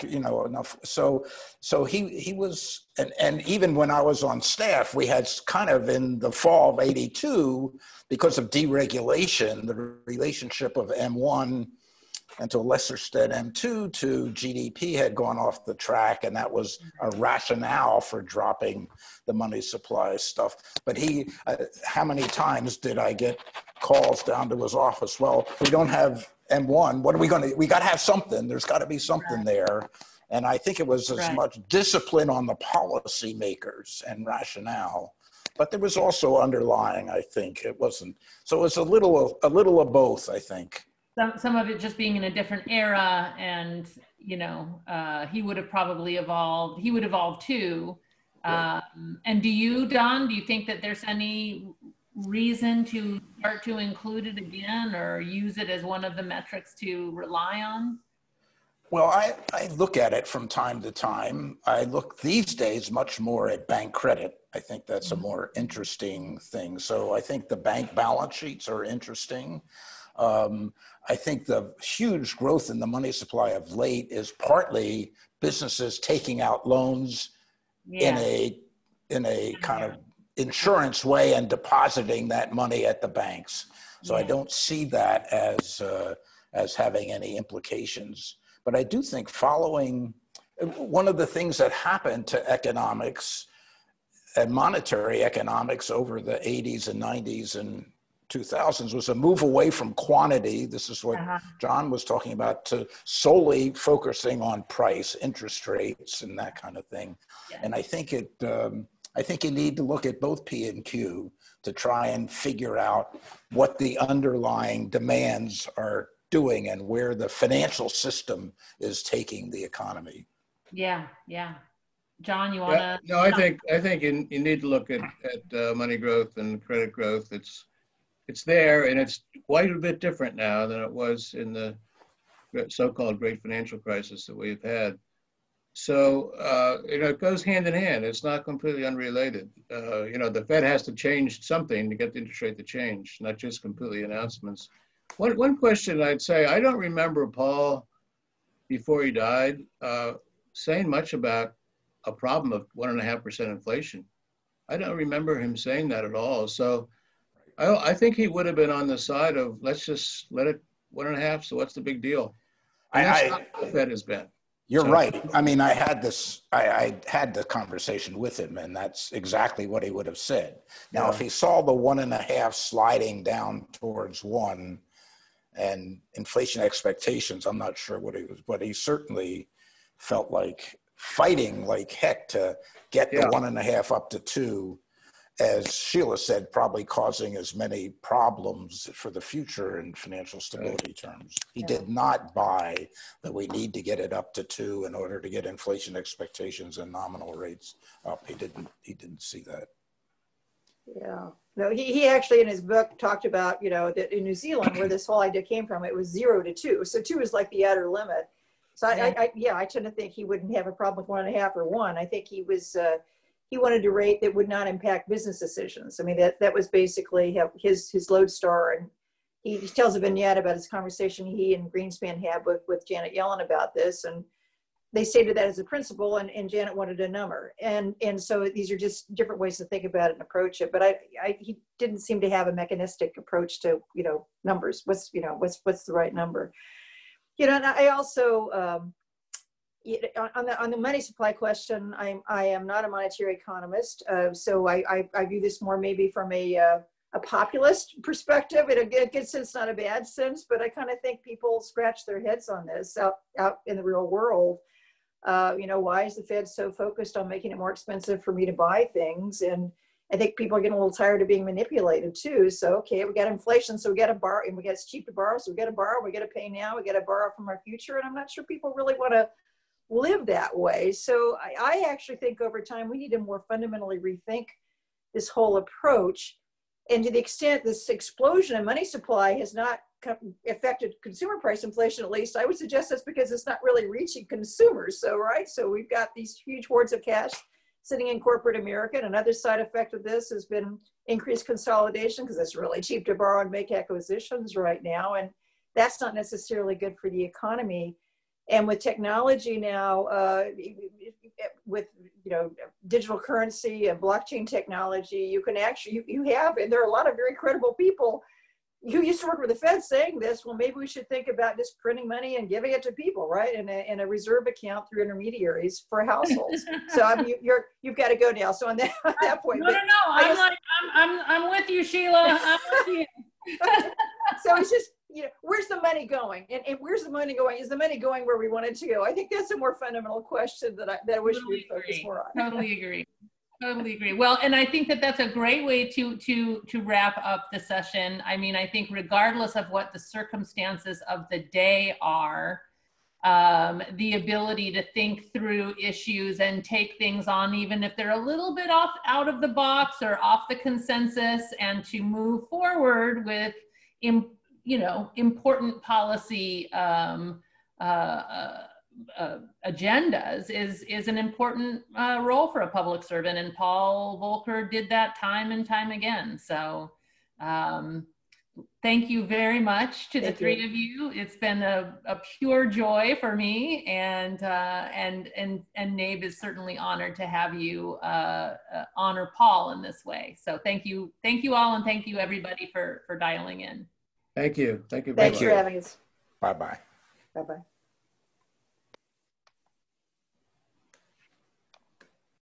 enough? So he was, and even when I was on staff, we had kind of in the fall of '82, because of deregulation, the relationship of M1 and to a lesser extent M2 to GDP had gone off the track, and that was a rationale for dropping the money supply stuff. But how many times did I get calls down to his office? Well, we don't have M1. What are we going to, we got to have something. There's got to be something there. And I think it was as much discipline on the policymakers and rationale, but there was also underlying, I think it wasn't. So it was a little of both, I think. Some of it just being in a different era, and he would have probably evolved. He would evolve too. Right. And do you, Don? Do you think that there's any reason to start to include it again, or use it as one of the metrics to rely on? Well, I look at it from time to time. I look these days much more at bank credit. I think that's a more interesting thing. So I think the bank balance sheets are interesting. I think the huge growth in the money supply of late is partly businesses taking out loans in a kind of insurance way and depositing that money at the banks. So I don't see that as having any implications. But I do think one of the things that happened to economics and monetary economics over the 80s and 90s and 2000s was a move away from quantity. This is what John was talking about, to solely focusing on price, interest rates, and that kind of thing. Yeah. And I think you need to look at both P and Q to try and figure out what the underlying demands are doing and where the financial system is taking the economy. Yeah, yeah. John, you want to? No, I think you need to look at money growth and credit growth. It's there, and it's quite a bit different now than it was in the so-called great financial crisis that we've had. So, it goes hand in hand. It's not completely unrelated. The Fed has to change something to get the interest rate to change, not just completely announcements. One question I'd say, I don't remember Paul, before he died, saying much about a problem of 1.5% inflation. I don't remember him saying that at all. So I think he would have been on the side of, let's just let it 1.5. So what's the big deal? And that's not what the Fed has been. You're right. I mean, I had the conversation with him, and that's exactly what he would have said. Now, if he saw the 1.5 sliding down towards 1 and inflation expectations, I'm not sure what he was, but he certainly felt like fighting like heck to get the 1.5 up to 2. As Sheila said, probably causing as many problems for the future in financial stability terms. He did not buy that we need to get it up to 2 in order to get inflation expectations and nominal rates up. He didn't see that. Yeah. No, he actually in his book talked about, that in New Zealand, where this whole idea came from, it was 0 to 2. So 2 is like the outer limit. So I tend to think he wouldn't have a problem with 1.5 or 1. I think he was, he wanted a rate that would not impact business decisions. I mean, that was basically his lodestar. And he tells a vignette about his conversation he and Greenspan had with Janet Yellen about this. And they stated that as a principle, and Janet wanted a number. And so these are just different ways to think about it and approach it. But he didn't seem to have a mechanistic approach to, numbers. What's the right number? And I also, on the money supply question, I am not a monetary economist, so I view this more maybe from a populist perspective, in a good sense, not a bad sense, but I kind of think people scratch their heads on this out in the real world. Why is the Fed so focused on making it more expensive for me to buy things? And I think people are getting a little tired of being manipulated too. So, okay, we got inflation, so we got to borrow, and it's cheap to borrow, so we got to borrow, we got to pay now, we got to borrow from our future. And I'm not sure people really want to live that way. So I actually think over time, we need to more fundamentally rethink this whole approach. And to the extent this explosion in money supply has not affected consumer price inflation, at least, I would suggest that's because it's not really reaching consumers. So we've got these huge hoards of cash sitting in corporate America. And another side effect of this has been increased consolidation, because it's really cheap to borrow and make acquisitions right now. And that's not necessarily good for the economy. And with technology now, with digital currency and blockchain technology, you can actually, you have, and there are a lot of very credible people who used to work with the Fed saying this, well, maybe we should think about just printing money and giving it to people, right? In a reserve account through intermediaries for households. So you've got to go now. So on that point. No. I'm with you, Sheila. I'm with you. So it's just, where's the money going? And where's the money going? Is the money going where we want it to go? I think that's a more fundamental question that I wish we'd focus more on. Totally agree. Well, and I think that that's a great way to wrap up the session. I mean, I think regardless of what the circumstances of the day are, the ability to think through issues and take things on, even if they're a little bit out of the box or off the consensus, and to move forward with important policy agendas is an important role for a public servant, and Paul Volcker did that time and time again. So thank you very much to the three of you. It's been a pure joy for me, and NABE is certainly honored to have you honor Paul in this way. So thank you all, and thank you everybody for dialing in. Thank you. Thanks for having us. Bye-bye. Bye-bye.